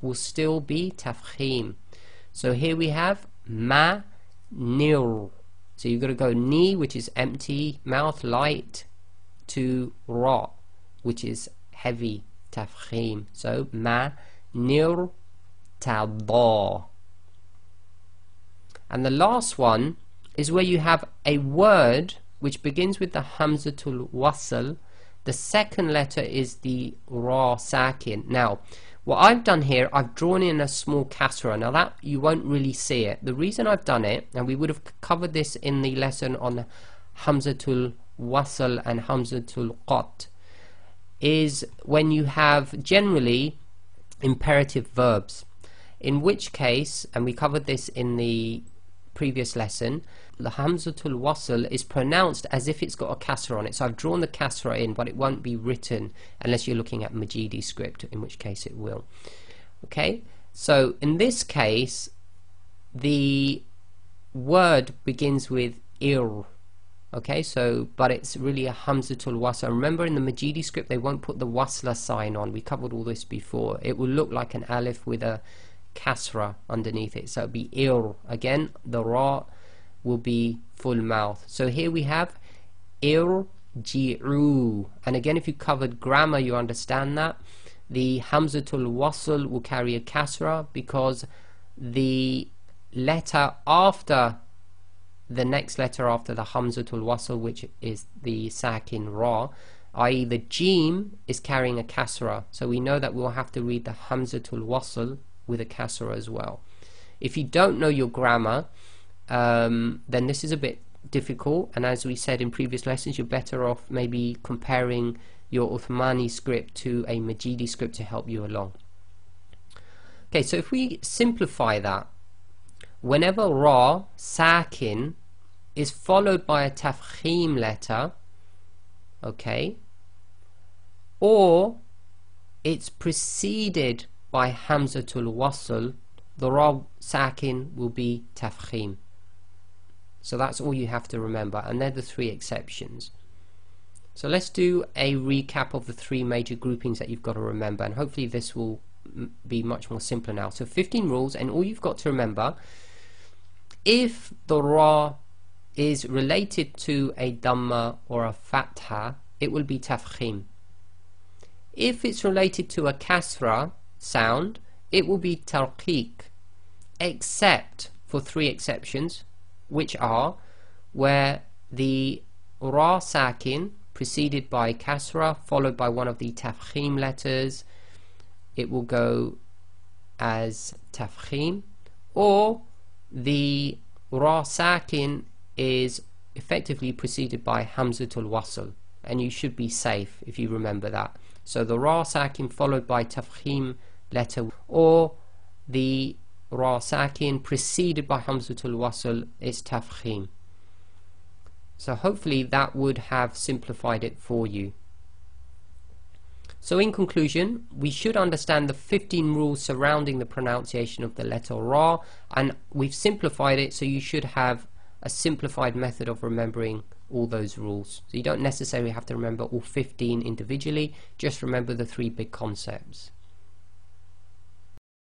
will still be tafkhim. So here we have ma nir. So you've got to go ni, which is empty mouth, light, to ra, which is heavy tafkhim. So ma nir tada. And the last one is where you have a word which begins with the hamzatul wasl. The second letter is the ra sakin. Now what I've done here, I've drawn in a small kasra. Now that you won't really see it. The reason I've done it, and we would have covered this in the lesson on hamzatul wasl and hamzatul qat, is when you have generally imperative verbs, in which case, and we covered this in the previous lesson, the hamzatul wasl is pronounced as if it's got a kasra on it. So I've drawn the kasra in, but it won't be written unless you're looking at Majidi script, in which case it will. Okay, so in this case the word begins with ir. Okay, so but it's really a hamzatul wasl. Remember, in the Majidi script they won't put the wasla sign on. We covered all this before. It will look like an alif with a kasra underneath it, so it'll be ir. Again, the ra will be full mouth. So here we have irji'u, and again, if you covered grammar, you understand that the hamzatul wasl will carry a kasra because the letter after the next letter after the hamzatul wasl, which is the sakin ra, i.e. the jim, is carrying a kasra. So we know that we'll have to read the hamzatul wasl with a kasra as well. If you don't know your grammar, then this is a bit difficult, and as we said in previous lessons, you're better off maybe comparing your Uthmani script to a Majidi script to help you along. Okay, so if we simplify that, whenever ra sakin is followed by a tafkhim letter, okay, or it's preceded by hamzatul wasl, the ra sakin will be tafkhim. So that's all you have to remember, and they're the three exceptions. So let's do a recap of the three major groupings that you've got to remember, and hopefully this will be much more simpler now. So 15 rules, and all you've got to remember: if the ra is related to a dhamma or a fatha, it will be tafkhim. If it's related to a kasra sound, it will be tarqiq, except for three exceptions, which are where the ra sakin preceded by kasra followed by one of the tafkhim letters, it will go as tafkhim, or the ra sakin is effectively preceded by hamzatul wasl, and you should be safe if you remember that. So the ra sakin followed by tafkhim letter, or the ra sakin preceded by hamzatul wasl is tafkhim. So hopefully that would have simplified it for you. So in conclusion, we should understand the 15 rules surrounding the pronunciation of the letter ra, and we've simplified it, so you should have a simplified method of remembering all those rules. So you don't necessarily have to remember all 15 individually, just remember the three big concepts.